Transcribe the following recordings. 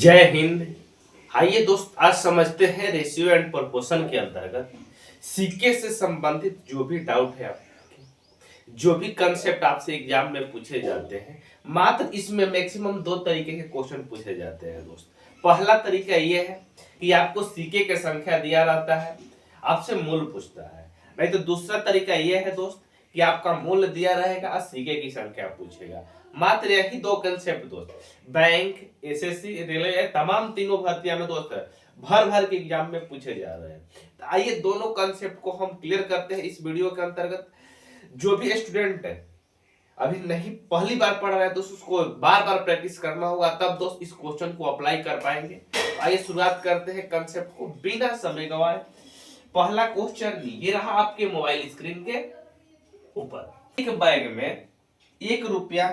जय हिंद। आइए दोस्त, आज समझते हैं रेशियो एंड प्रोपोर्शन के अंतर्गत सीके से संबंधित जो भी डाउट है आपके, जो भी कंसेप्ट आपसे एग्जाम में पूछे जाते हैं। मात्र इसमें मैक्सिमम दो तरीके के क्वेश्चन पूछे जाते हैं दोस्त। पहला तरीका यह है कि आपको सीके की संख्या दिया रहता है, आपसे मूल पूछता है। नहीं तो दूसरा तरीका यह है दोस्त कि आपका मूल्य दिया रहेगा और सीके की संख्या पूछेगा। मात्र यही दो कंसेप्ट दोस्त बैंक, एसएससी, रेलवे, तमाम तीनों भर्तियां में दोस्त भर भर के एग्जाम में पूछे जा रहे हैं। तो आइए दोनों कंसेप्ट को हम क्लियर करते हैं इस वीडियो के अंतर्गत। जो भी स्टूडेंट है अभी नहीं पहली बार पढ़ रहा है दोस्त, उसको बार बार प्रैक्टिस करना होगा, तब दोस्त इस क्वेश्चन को अप्लाई कर पाएंगे। आइए शुरुआत करते हैं कंसेप्ट को बिना समय गवाए। पहला क्वेश्चन ये रहा आपके मोबाइल स्क्रीन के ऊपर। एक बैग में 1 रुपया,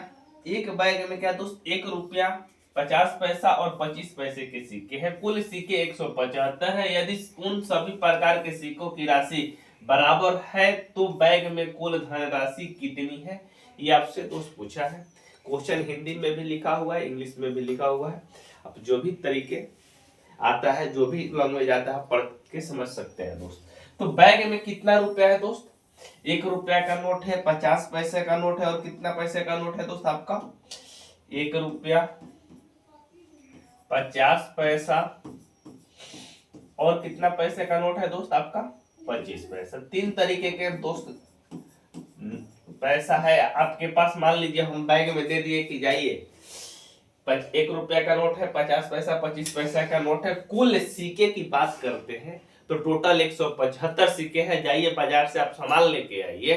एक बैग में क्या दोस्त 1 रुपया 50 पैसा और 25 पैसे के सिक्के हैं। कुल सिक्के 175 है। यदि उन सभी प्रकार के सिक्कों की राशि बराबर है तो बैग में कुल धनराशि कितनी है, ये आपसे दोस्त पूछा है। क्वेश्चन हिंदी में भी लिखा हुआ है, इंग्लिश में भी लिखा हुआ है। अब जो भी तरीके आता है, जो भी लैंग्वेज आता है, पढ़ के समझ सकते हैं दोस्त। तो बैग में कितना रुपया है दोस्त? 1 रुपया का नोट है, 50 पैसे का नोट है, और कितना पैसे का नोट है दोस्त आपका? 1 रुपया 50 पैसा और कितना पैसे का नोट है दोस्त आपका? 25 पैसा। तीन तरीके के दोस्त पैसा है आपके पास। मान लीजिए हम बैग में दे दिए कि जाइए 1 रुपया का नोट है, 50 पैसा 25 पैसा का नोट है। कुल सिक्के की बात करते हैं तो टोटल 175 सिक्के हैं। जाइए बाजार से आप सामान लेके आइए।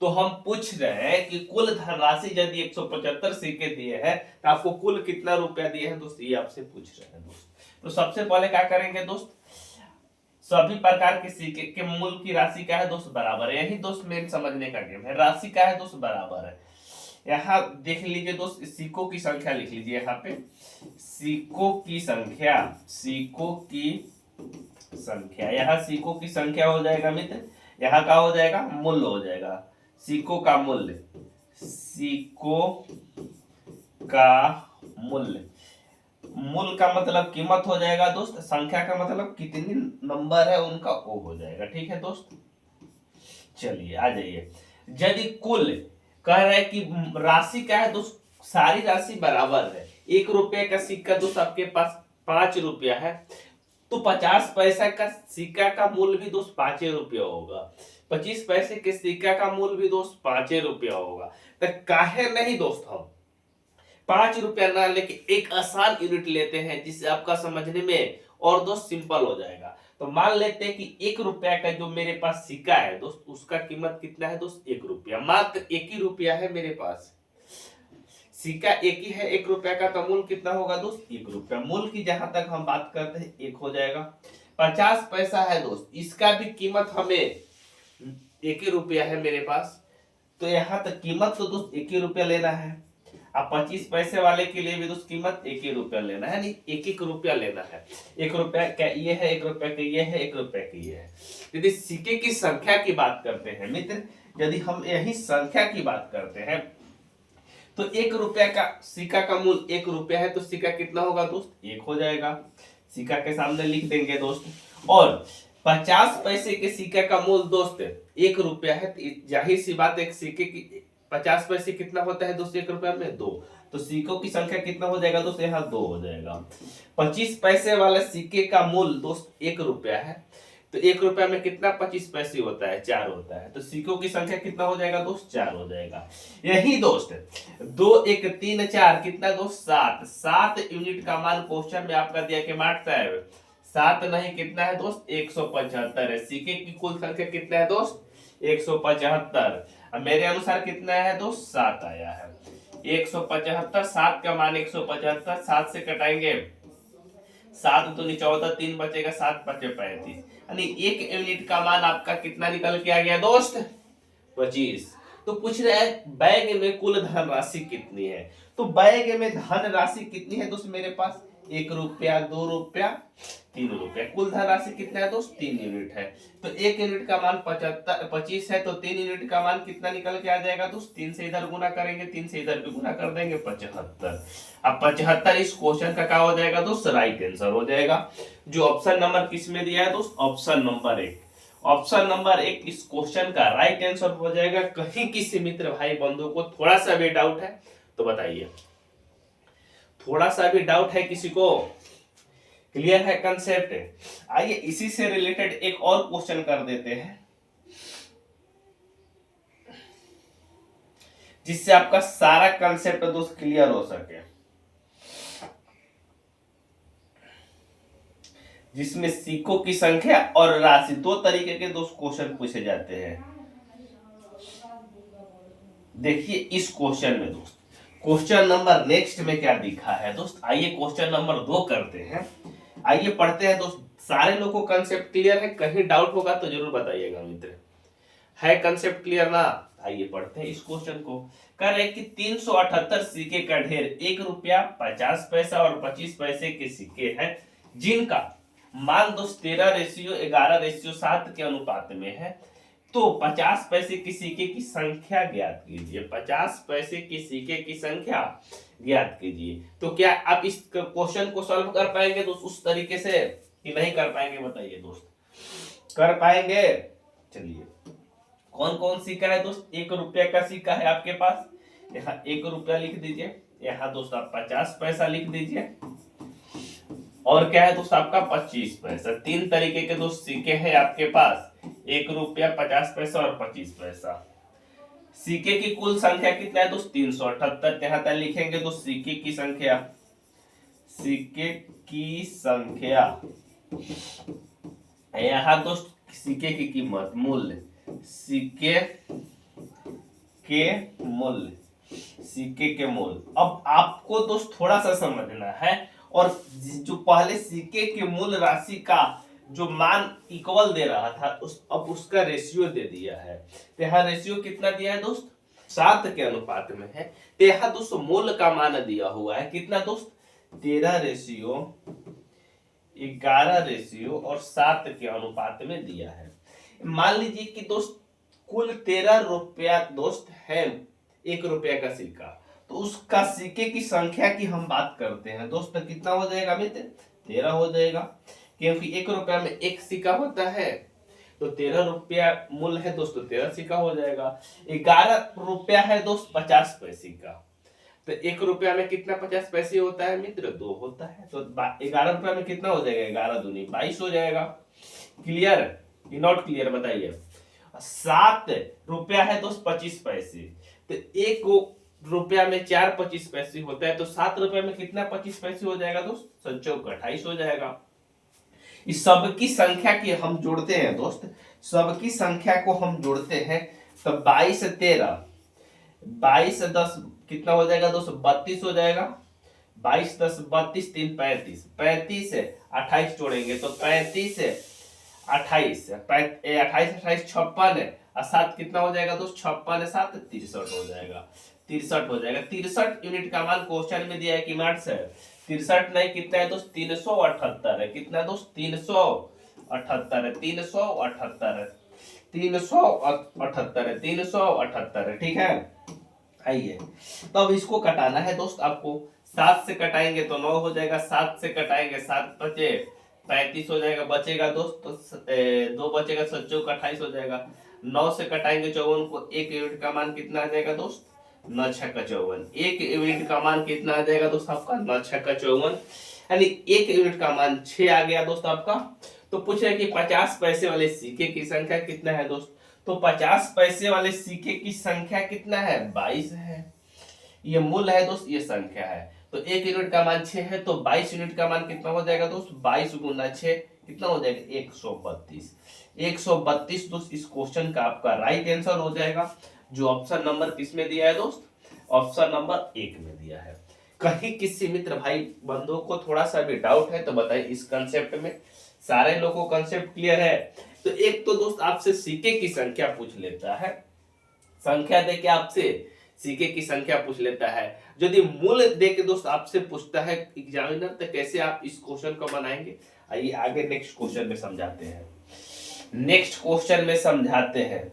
तो हम पूछ रहे हैं कि कुल धनराशि यदि 175 सिक्के दिए हैं तो आपको कुल कितना रुपया दिए हैं दोस्त, ये आपसे पूछ रहे हैं दोस्त। तो सबसे पहले क्या करेंगे दोस्त, सभी प्रकार के सिक्के के मूल की राशि क्या है दोस्त? बराबर है। यही दोस्त मेन समझने का गेम है। राशि क्या है दोस्त? बराबर है। यहाँ देख लीजिए दोस्त, सिक्कों की संख्या लिख लीजिए। यहाँ पे सिक्कों की संख्या, सिक्कों की संख्या, यहाँ सिक्कों की संख्या हो जाएगा मित्र, यहाँ का हो जाएगा मूल्य हो जाएगा। सिक्कों का मूल्य, सिक्कों का मूल्य, मूल का मतलब कीमत हो जाएगा दोस्त, संख्या का मतलब कितनी नंबर है उनका, वो हो जाएगा। ठीक है दोस्त, चलिए आ जाइए। यदि कुल कह रहे हैं कि राशि क्या है दोस्त, सारी राशि बराबर है। 1 रुपये का सिक्का दोस्त आपके पास 5 रुपया है, तो 50 पैसा का सिक्का का मूल्य भी दोस्त 5 रुपया होगा। 25 पैसे के सिक्का का मूल्य भी दोस्त 5 रुपया होगा। तो काहे नहीं दोस्त हम 5 रुपया ना लेके एक आसान यूनिट लेते हैं जिससे आपका समझने में और दोस्त सिंपल हो जाएगा। तो मान लेते हैं कि 1 रुपया का जो मेरे पास सिक्का है दोस्त, उसका कीमत कितना है दोस्त? 1 रुपया। मात्र 1 ही रुपया है मेरे पास, सिक्का एक ही है। 1 रुपया का तो मूल कितना होगा दोस्त? 1 रुपया। मूल की जहां तक हम बात करते हैं 1 हो जाएगा। 50 पैसा है दोस्त, इसका भी कीमत हमें 1 ही रुपया है मेरे पास, तो यहाँ तक कीमत तो दोस्त 1 ही रुपया लेना है। अब 25 पैसे वाले के लिए भी दोस्त कीमत 1 ही रुपया लेना है, नहीं 1 रुपया लेना है। 1 रुपया का ये है, 1 रुपया का ये है, 1 रुपया का ये है। यदि सिक्के की संख्या की बात करते हैं मित्र, यदि हम यही संख्या की बात करते हैं तो 1 रुपया का सिक्का का मूल्य 1 रुपया है, तो सिक्का कितना होगा दोस्त? 1 हो जाएगा। सिक्का के सामने लिख देंगे दोस्त। और 50 पैसे के सिक्का का मूल्य दोस्त 1 रुपया है, तो जाहिर सी बात है सिक्के की 50 पैसे कितना होता है दोस्त 1 रुपया में? 2। तो सिक्कों की संख्या कितना हो जाएगा दोस्त? यहाँ 2 हो जाएगा। 25 पैसे वाले सिक्के का मूल्य दोस्त 1 रुपया है, तो 1 रुपया में कितना 25 पैसे होता है? 4 होता है। तो सिक्कों की संख्या कितना हो जाएगा दोस्त? 4 हो जाएगा। यही दोस्त 2 1 3 4 कितना दोस्त? 7। 7 यूनिट का मान क्वेश्चन में आपका दिया के मारता है 7 नहीं, कितना है दोस्त? 175 है। सिक्के की कुल संख्या कितना है दोस्त? 175। अब मेरे अनुसार कितना है दोस्त? 7 आया है। 175, 7 का मान 175, 7 से कटाएंगे 7 तो 14, 3 बचेगा, 7 बचे 35, यानी 1 यूनिट का मान आपका कितना निकल के आ गया दोस्त? 25। तो पूछ रहा है बैग में कुल धनराशि कितनी है। तो बैग में धनराशि कितनी है दोस्त मेरे पास? 1 रुपया, 2 रुपया, ₹3। कुल धनराशि कितना है दोस्त? 3 यूनिट है। तो 1 यूनिट का मान 25 है, तो 3 यूनिट का मान कितना निकल के आ जाएगा दोस्त? 3 से इधर गुना करेंगे, 3 से इधर भी गुना कर देंगे, 75। अब 75 इस क्वेश्चन का क्या हो जाएगा दोस्त? राइट आंसर हो जाएगा। जो ऑप्शन नंबर किस में दिया है दोस्त? Option number 1। ऑप्शन नंबर 1 इस क्वेश्चन का राइट आंसर हो जाएगा। कहीं किसी मित्र भाई बंधु को थोड़ा सा भी डाउट है तो बताइए, थोड़ा सा भी डाउट है किसी को? क्लियर है कंसेप्ट? आइए इसी से रिलेटेड एक और क्वेश्चन कर देते हैं, जिससे आपका सारा कंसेप्ट दोस्त क्लियर हो सके, जिसमें सिक्कों की संख्या और राशि 2 तरीके के दोस्त क्वेश्चन पूछे जाते हैं। देखिए इस क्वेश्चन में दोस्त, क्वेश्चन नंबर नेक्स्ट में क्या दिखा है दोस्त? आइए क्वेश्चन नंबर 2 करते हैं। आइए पढ़ते हैं दोस्त। सारे लोगों को कंसेप्ट क्लियर है? कहीं डाउट होगा तो जरूर बताइएगा मित्र। है कंसेप्ट क्लियर ना? आइए पढ़ते हैं इस क्वेश्चन को। कह रहे कि 378 सिक्के का ढेर ₹1, 50 पैसा और 25 पैसे के सिक्के हैं, जिनका मान दोस्त 13:11:7 के अनुपात में है। तो 50 पैसे की सिक्के की संख्या ज्ञात कीजिए। 50 पैसे की सिक्के की संख्या ज्ञात कीजिए। तो क्या आप इस क्वेश्चन को सॉल्व कर पाएंगे दोस्त उस तरीके से कि नहीं कर पाएंगे? बताइए दोस्त, कर पाएंगे? चलिए, कौन कौन सिक्का है दोस्त? ₹1 का सिक्का है आपके पास, यहाँ ₹1 लिख दीजिए। यहाँ दोस्त आप 50 पैसा लिख दीजिए, और क्या है दोस्त आपका 25 पैसा। 3 तरीके के दोस्त सिक्के हैं आपके पास, ₹1, 50 पैसा और 25 पैसा। सिक्के की कुल संख्या कितना है दोस्त? 378। यहाँ तक लिखेंगे तो सिक्के की संख्या, सिक्के की संख्या, यहाँ दोस्त सिक्के की कीमत, मूल्य, सिक्के के मूल्य, सिक्के के मूल्य। अब आपको दोस्त थोड़ा सा समझना है, और जो पहले सिक्के के मूल राशि का जो मान इक्वल दे रहा था अब उसका रेशियो दे दिया है। तो यहाँ रेशियो कितना दिया है दोस्त? 7 के अनुपात में है। तो यहाँ दोस्त मूल का मान दिया हुआ है कितना दोस्त? 13:11:7 के अनुपात में दिया है। मान लीजिए कि दोस्त कुल ₹13 दोस्त है, ₹1 का सिक्का, तो उसका सिक्के की संख्या की हम बात करते हैं दोस्त, तो कितना हो जाएगा मित्र? 13 हो जाएगा, क्योंकि ₹1 में एक सिक्का होता है, तो ₹13 मूल्य है दोस्तों, 13 सिक्का हो जाएगा। ₹11 है दोस्त 50 पैसे का, तो ₹1 में कितना 50 पैसे होता है मित्र? 2 होता है, तो ₹11 में कितना हो जाएगा? 11 दूनी 22 हो जाएगा। क्लियर? Not clear? बताइए। ₹7 है दोस्त 25 पैसे, तो ₹1 में 4 25 पैसे होता है, तो ₹7 में कितना 25 पैसे हो जाएगा दोस्त? 28 हो जाएगा। इस सबकी संख्या की हम जोड़ते हैं दोस्त, सबकी संख्या को हम जोड़ते हैं, तो 22 13, 22 10 कितना हो जाएगा दोस्त? 32 हो जाएगा। 22 10 32, 3 35, 35 से 28 जोड़ेंगे तो 35 से 28, 28 28 56 है, और 7 कितना हो जाएगा दोस्त? 56 7 63 हो जाएगा। 63 हो जाएगा। 63 यूनिट का मान क्वेश्चन में दिया है कि मार्क्स है 63 नहीं, कितना है दोस्त? 378 है। कितना दोस्त? 378 है, 378 है, 378 है, 378 है। ठीक है, आइए तो अब इसको कटाना है दोस्त आपको। 7 से कटाएंगे तो 9 हो जाएगा, 7 से कटाएंगे 7 बचे 35 हो जाएगा, बचेगा दोस्त तो 2 बचेगा, 7 चौक 28 हो जाएगा। 9 से कटाएंगे 54 को, 1 यूनिट का मान कितना आ जाएगा दोस्त? 9 छक्का 54। 1 यूनिट का मान कितना आ जाएगा दोस्त आपका? 9 छक्का 54, यानी 1 यूनिट का मान 6 आ गया दोस्त आपका। तो पूछ रहे कि 50 पैसे वाले सिक्के की संख्या कितना है दोस्त? तो 50 पैसे वाले सिक्के की संख्या कितना है? 22 है। ये मूल है दोस्त, ये संख्या है। तो 1 यूनिट का मान 6 है, तो 22 यूनिट का मान कितना हो जाएगा दोस्त? 22 गुना 6 कितना हो जाएगा? 132। 132 दोस्त इस क्वेश्चन का आपका राइट आंसर हो जाएगा, जो ऑप्शन नंबर किसमें दिया है दोस्त? ऑप्शन नंबर 1 में दिया है। कहीं किसी मित्र भाई बंधु को थोड़ा सा भी डाउट है तो बताइए इस कंसेप्ट में। सारे लोगों को कंसेप्ट क्लियर है? तो एक तो दोस्त आपसे सिक्के की संख्या पूछ लेता है, संख्या दे के आपसे सिक्के की संख्या पूछ लेता है। यदि मूल्य दे के दोस्त आपसे पूछता है एग्जामिनर, तो कैसे आप इस क्वेश्चन को बनाएंगे? आइए आगे नेक्स्ट क्वेश्चन में समझाते हैं। नेक्स्ट क्वेश्चन में समझाते हैं।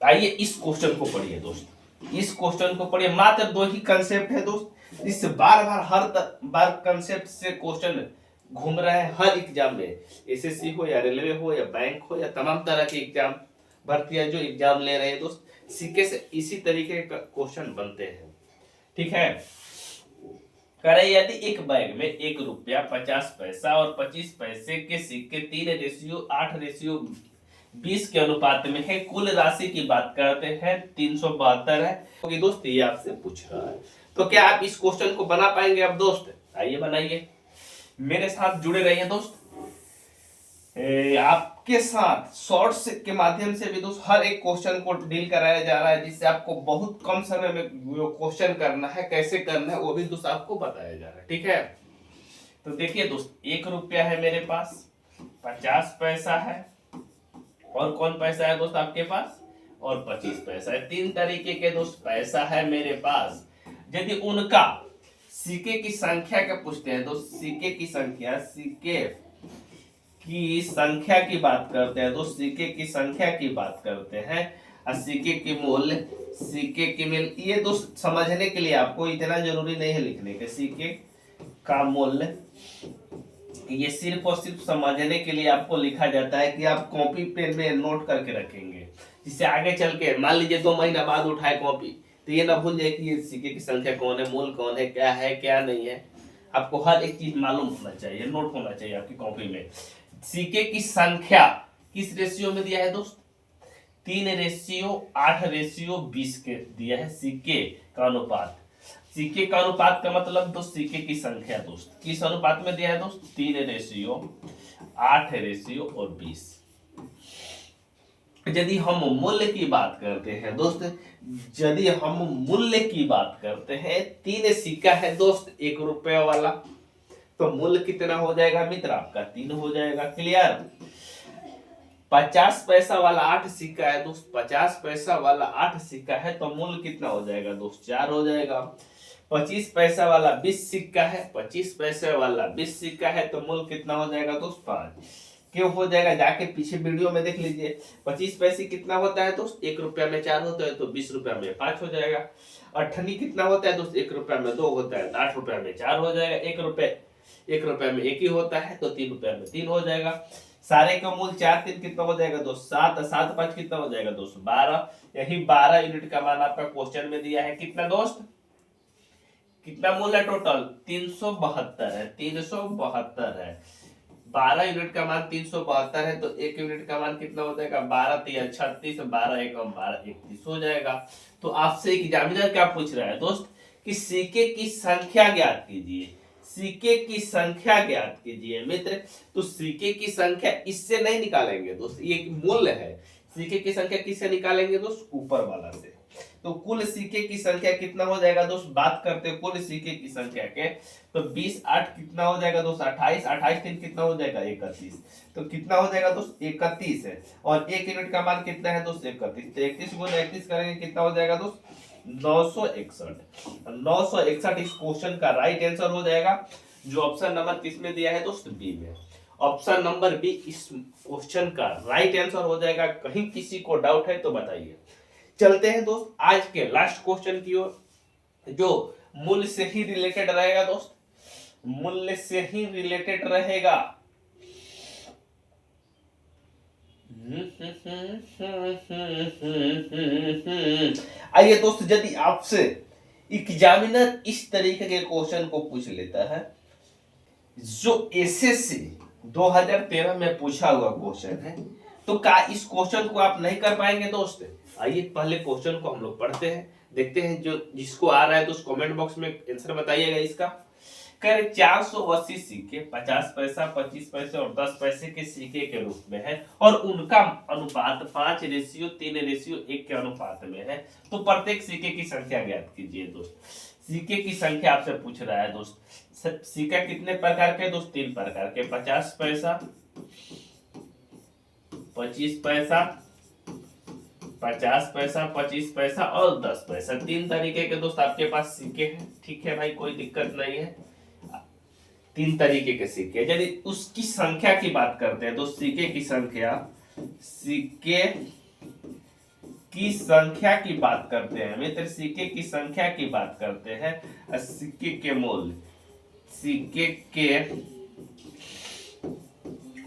आइए इस क्वेश्चन को पढ़िए दोस्त, इस क्वेश्चन को पढ़िए। मात्र 2 ही कंसेप्ट है दोस्त, इससे बार बार हर बार कंसेप्ट से क्वेश्चन घूम रहा है हर एग्जाम में, एसएससी हो या रेलवे हो या बैंक हो या तमाम तरह के एग्जाम, भर्तियां जो एग्जाम ले रहे हैं दोस्त, सिक्के से इसी तरीके का क्वेश्चन बनते हैं। ठीक है, करे यदि एक बैग में 1 रुपया 50 पैसा और 25 पैसे के सिक्के 3:8:20 के अनुपात में है, कुल राशि की बात करते हैं 372 है। क्योंकि दोस्त ये आपसे पूछ रहा है, तो क्या आप इस क्वेश्चन को बना पाएंगे? अब दोस्त आइए बनाइए, मेरे साथ जुड़े रहिए दोस्त। आपके साथ शॉर्ट्स के माध्यम से भी दोस्त हर एक क्वेश्चन को डील कराया जा रहा है, जिससे आपको बहुत कम समय में क्वेश्चन करना है, कैसे करना है वो भी दोस्त आपको बताया जा रहा है। ठीक है, तो देखिए दोस्त, 1 रुपया है मेरे पास, 50 पैसा है, और कौन पैसा है दोस्त आपके पास, और 25 पैसा है। 3 तरीके के दोस्त पैसा है मेरे पास। यदि उनका सिक्के की संख्या का पूछते हैं दोस्त, सिक्के की संख्या, सिक्के की संख्या की बात करते हैं दोस्त, सिक्के की संख्या की बात करते हैं, और सिक्के की मूल्य, सिक्के की मूल्य, ये दोस्त समझने के लिए आपको इतना जरूरी नहीं है लिखने के, सिक्के का मूल्य, ये सिर्फ और सिर्फ समझने के लिए आपको लिखा जाता है कि आप कॉपी पेन में नोट करके रखेंगे, जिससे आगे चल के मान लीजिए 2 महीना बाद उठाए कॉपी, तो ये ना भूल जाए कि ये सिक्के की संख्या कौन है, मूल कौन है, क्या नहीं है। आपको हर एक चीज मालूम होना चाहिए, नोट होना चाहिए आपकी कॉपी में। सिक्के की संख्या किस रेशियो में दिया है दोस्त? 3:8:20 के दिया है सिक्के का अनुपात। सिक्के का अनुपात का मतलब दोस्त सिक्के की संख्या दोस्त किस अनुपात में दिया है दोस्त? 3:8:20। यदि हम मूल्य की बात करते हैं दोस्त, यदि हम मूल्य की बात करते हैं, 3 सिक्का है दोस्त 1 रुपया वाला, तो मूल्य कितना हो जाएगा मित्र? आपका 3 हो जाएगा। क्लियर? 50 पैसा वाला 8 सिक्का है दोस्त, 50 पैसा वाला 8 सिक्का है, तो मूल्य कितना हो जाएगा दोस्त? 4 हो जाएगा। 25 पैसा वाला 20 सिक्का है, 25 पैसे वाला 20 सिक्का है, तो मूल्य कितना हो जाएगा दोस्त? 5। क्यों हो जाएगा? जाके पीछे वीडियो में देख लीजिए। 25 पैसे कितना होता है दोस्त? 1 रुपया में 4 होता है, तो 20 रुपया में 5 हो जाएगा। 8 कितना होता है दोस्त? 1 रुपया में 2 होता है, तो 8 रुपया में 4 हो जाएगा। 1 रुपया में 1 ही होता है, तो 3 रुपया में 3 हो जाएगा। सारे का मूल 4 3 कितना हो जाएगा दोस्त? 7 7 5 कितना हो जाएगा दोस्त? 12। यही 12 यूनिट का मान आपका क्वेश्चन में दिया है। कितना दोस्त? कितना मूल है टोटल? 372 है, 372 है। 12 यूनिट का मान 372 है, तो 1 यूनिट का मान कितना हो जाएगा? 12 3 36, 12 1 12 31 हो जाएगा। तो आपसे एग्जामिनर क्या पूछ रहा है दोस्त कि सिक्के की संख्या ज्ञात कीजिए, सिक्के की संख्या ज्ञात कीजिए मित्र। तो सिक्के की संख्या इससे नहीं निकालेंगे दोस्त, ये मूल्य है। सिक्के की संख्या किससे निकालेंगे दोस्त? ऊपर वाला से। तो कुल सिक्के की संख्या कितना हो जाएगा दोस्त? बात करते हैं कुल सिक्के की संख्या के, तो 20 8 कितना हो जाएगा दोस्त? 28 28 3 कितना हो जाएगा? 31। तो कितना हो जाएगा दोस्त? 31 है। और 1 यूनिट का मान कितना है दोस्त? 31। तो 31 गुना 31 करेंगे कितना हो जाएगा दोस्त? 961। 961 इस क्वेश्चन का राइट आंसर हो जाएगा, जो ऑप्शन नंबर किसमें दिया है दोस्त? बी में। ऑप्शन नंबर बी इस क्वेश्चन का राइट आंसर हो जाएगा। कहीं किसी को डाउट है तो बताइए। चलते हैं दोस्त आज के लास्ट क्वेश्चन की ओर, जो मूल्य से ही रिलेटेड रहेगा दोस्त, मूल्य से ही रिलेटेड रहेगा। आइए दोस्त, यदि आपसे एग्जामिनर इस तरीके के क्वेश्चन को पूछ लेता है, जो एसएससी 2013 में पूछा हुआ क्वेश्चन है, तो क्या इस क्वेश्चन को आप नहीं कर पाएंगे दोस्त? आइए पहले क्वेश्चन को हम लोग पढ़ते हैं, देखते हैं जो जिसको आ रहा है तो उस कमेंट बॉक्स में आंसर बताइएगा इसका। कह रहे 480 सिक्के 50 पैसा 25 पैसे और 10 पैसे के सिक्के के रूप में है, और उनका अनुपात 5:3:1 के अनुपात में है, तो प्रत्येक सिक्के की संख्या ज्ञात कीजिए दोस्त। सिक्के की संख्या आपसे पूछ रहा है दोस्त। सिक्का कितने प्रकार के दोस्त? 3 प्रकार के, 50 पैसा 25 पैसा 50 पैसा, 25 पैसा और 10 पैसा, तीन तरीके के दोस्त आपके पास सिक्के हैं। ठीक है भाई, कोई दिक्कत नहीं है, तीन तरीके के सिक्के। यदि उसकी संख्या की बात करते हैं तो सिक्के की संख्या, सिक्के की संख्या की बात करते हैं मित्र, सिक्के की संख्या की बात करते हैं, सिक्के के मूल्य, सिक्के के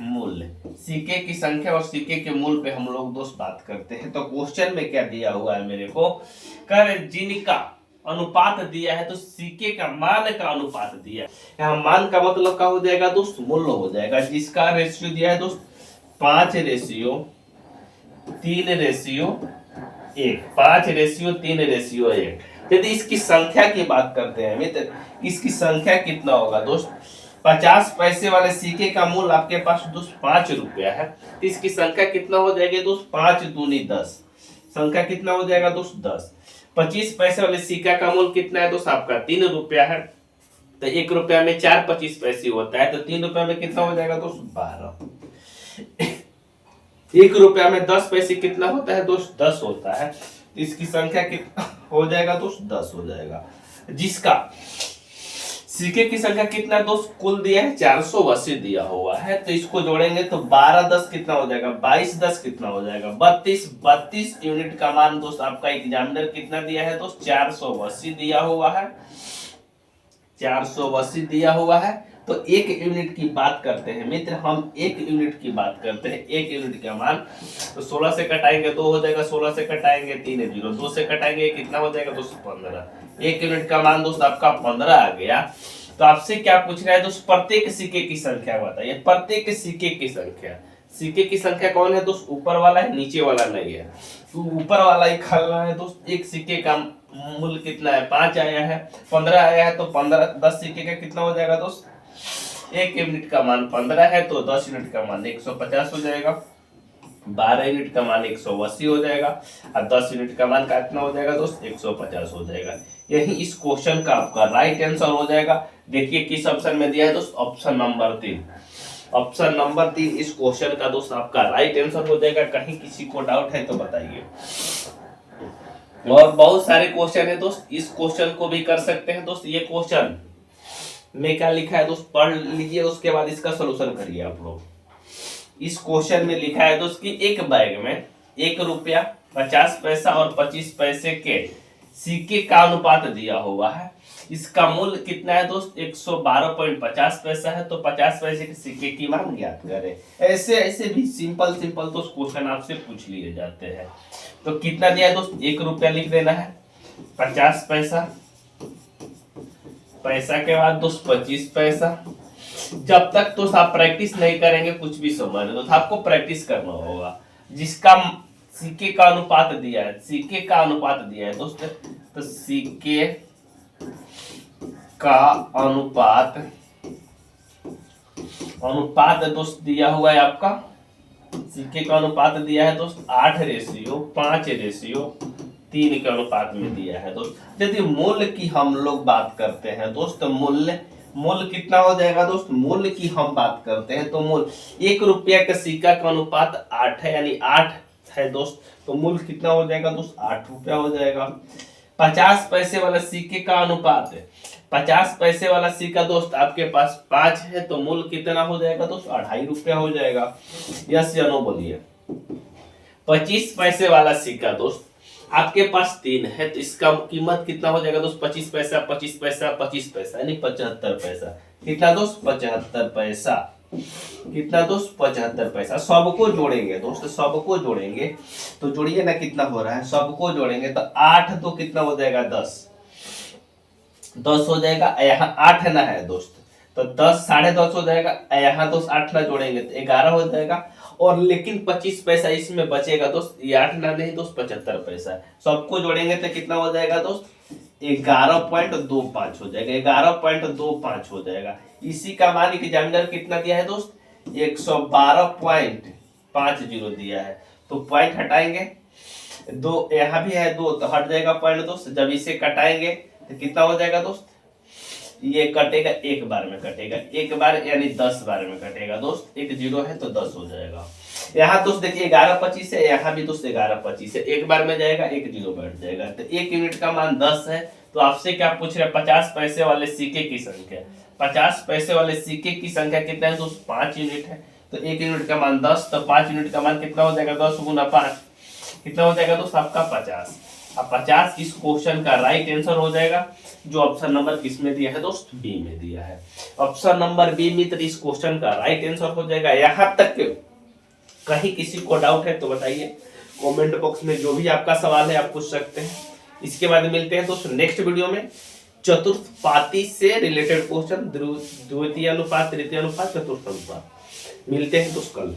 मूल्य, सिक्के की संख्या और सिक्के के मूल्य पे हम लोग दोस्त बात करते हैं। तो क्वेश्चन में क्या दिया हुआ है मेरे को, कर जिनका अनुपात दिया है, तो सिक्के का मान का अनुपात दिया है। यहाँ मान का मतलब क्या हो जाएगा दोस्त, मूल्य हो जाएगा। जिसका रेशियो दिया है दोस्त 5:3:1, 5:3:1। यदि इसकी संख्या की बात करते हैं मित्र, इसकी संख्या कितना होगा दोस्त, 50 पैसे वाले सिक्के का मूल्य आपके पास दोस्त 5 रुपया है, तो इसकी संख्या कितना हो जाएगी दोस्त, 5 दूनी 10, संख्या कितना हो जाएगा दोस्त 10। 25 पैसे वाले सिक्का का मूल्य कितना है दोस्त आपका 3 रुपया है, तो 1 रुपया में 4 25 पैसे होता है, तो 3 रुपया में कितना हो जाएगा दोस्त 12। 1 रुपया में 10 पैसे कितना होता है दोस्त 10 होता है, तो इसकी संख्या कितना हो जाएगा दोस्त 10 हो जाएगा। जिसका सिक्के की संख्या कितना दोस्त कुल दिया है 480 दिया हुआ है, तो इसको जोड़ेंगे तो 12 10 कितना हो जाएगा, 22 10 कितना हो जाएगा 32 यूनिट का मान दोस्त आपका एग्जामिनर कितना दिया है दोस्त 480 दिया हुआ है, 480 दिया हुआ है। तो एक यूनिट की बात करते हैं मित्र, हम एक यूनिट की बात करते हैं, एक यूनिट का मान, तो 16 से कटाएंगे 2 हो जाएगा, 16 से कटाएंगे 3 है 0, 2 से कटाएंगे कितना हो जाएगा दोस्त 15। एक यूनिट का मान दोस्त आपका 15 आ गया। तो आपसे क्या पूछ रहा है दोस्त, प्रत्येक सिक्के की संख्या बताइए, प्रत्येक सिक्के की संख्या। सिक्के की संख्या कौन है दोस्त, ऊपर वाला है नीचे वाला नहीं है, तो ऊपर वाला ही खाना है दोस्त। एक सिक्के का मूल्य कितना है 5 आया है, 15 आया है, तो 15 10 सिक्के का कितना हो जाएगा दोस्त, एक यूनिट का मान 15 है, तो 10 यूनिट का मान 150 हो जाएगा, 12 यूनिट का मान 180 हो जाएगा, और 10 यूनिट का मान कितना हो जाएगा दोस्त 150 हो जाएगा। यही इस क्वेश्चन का आपका राइट आंसर हो जाएगा। देखिए किस ऑप्शन में दिया है दोस्त, ऑप्शन नंबर 3, ऑप्शन नंबर 3 इस क्वेश्चन का दोस्त आपका राइट आंसर हो जाएगा। कहीं किसी को डाउट है तो बताइए। और बहुत सारे क्वेश्चन है दोस्त, इस क्वेश्चन को भी कर सकते हैं दोस्त। ये क्वेश्चन में क्या लिखा है दोस्त पढ़ लीजिए, उसके बाद इसका सोल्यूशन करिए आप लोग। इस क्वेश्चन में लिखा है दोस्त कि एक बैग में 1 रुपया 50 पैसा और 25 पैसे के सिक्के का अनुपात दिया हुआ है। इसका मूल्य कितना है दोस्त 112.50 पैसा है, तो 50 पैसे के सिक्के की मान ज्ञात करें। ऐसे ऐसे भी सिंपल सिंपल दोस्त क्वेश्चन आपसे पूछ लिए जाते हैं। तो कितना दिया है दोस्त 1 रुपया लिख देना है, 50 पैसा, पैसा के बाद दोस्त 25 पैसा। जब तक दोस्त आप प्रैक्टिस नहीं करेंगे कुछ भी समझ नहीं, तो आपको प्रैक्टिस करना होगा। जिसका सिक्के का अनुपात दिया है, सिक्के का अनुपात दिया है दोस्त, तो सिक्के का अनुपात दोस्त दिया हुआ है आपका, सिक्के का अनुपात दिया है दोस्त 8:5:3 के अनुपात में दिया है दोस्त। यदि मूल्य की हम लोग बात करते हैं दोस्त, मूल्य कितना हो जाएगा दोस्त, मूल्य की हम बात करते हैं तो मूल्य 1 रुपया का सिक्का का अनुपात 8 है, यानी 8 है दोस्त, तो मूल्य कितना हो जाएगा दोस्त 8 रुपया हो जाएगा। 50 पैसे वाला सिक्के का अनुपात है, 50 पैसे वाला सिक्का दोस्त आपके पास 5 है, तो मूल्य कितना हो जाएगा दोस्त 2.5 रुपया हो जाएगा। यस या नो बोलिए। 25 पैसे वाला सिक्का दोस्त आपके पास 3 है, तो इसका कीमत कितना हो जाएगा दोस्त 25 पैसा 25 पैसा 25 पैसा, यानी 75 पैसा। कितना दोस्त 75 पैसा, कितना दोस्त 75 पैसा। सबको जोड़ेंगे दोस्त, सबको जोड़ेंगे तो जोड़िए ना कितना हो रहा है, सबको जोड़ेंगे तो 8 तो कितना हो जाएगा 10 हो जाएगा, यहाँ 8 ना है दोस्त, तो 10 10.5 हो जाएगा, यहाँ दोस्त 8 ना जोड़ेंगे तो 11 हो जाएगा। और लेकिन 25 पैसा इसमें बचेगा दोस्त, ये 8 ना नहीं दोस्त 75 पैसा। सबको जोड़ेंगे तो कितना हो जाएगा दोस्त 11.25 हो जाएगा, 11.25 हो जाएगा। इसी का मान एग्जामिनर कितना दिया है दोस्त 112.50 दिया है, तो पॉइंट हटाएंगे, 2 यहाँ भी है 2 तो हट जाएगा पॉइंट दोस्त। जब इसे कटाएंगे तो कितना हो जाएगा दोस्त ये कटेगा एक बार में, कटेगा एक बार यानी 10 बार में कटेगा दोस्त। एक 0 है तो 10 हो जाएगा। यहाँ दोस्त देखिए 11-25 है, यहाँ भी दोस्त 11-25 है, एक बार में जाएगा, एक 0 बैठ जाएगा। तो 1 यूनिट का मान 10 है। तो आपसे क्या पूछ रहे हैं, 50 पैसे वाले सिक्के की संख्या। 50 पैसे वाले सिक्के की संख्या कितना है दोस्त, 5 यूनिट है। तो 1 यूनिट का मान 10, तो 5 यूनिट का मान कितना हो जाएगा, 10 गुना 5 कितना हो जाएगा दोस्त आपका 50। अब 50 इस क्वेश्चन का राइट आंसर हो जाएगा, जो ऑप्शन नंबर किसमें दिया है दोस्त, बी में दिया है। ऑप्शन नंबर बी में तो इस क्वेश्चन का राइट आंसर हो जाएगा। यहाँ तक कहीं किसी को डाउट है तो बताइए, कमेंट बॉक्स में जो भी आपका सवाल है आप पूछ सकते हैं। इसके बाद मिलते हैं दोस्त नेक्स्ट वीडियो में चतुर्थ पाती से रिलेटेड क्वेश्चन, द्वितीय अनुपात, तृतीय अनुपात, चतुर्थ अनुपात। मिलते हैं दोस्त कल।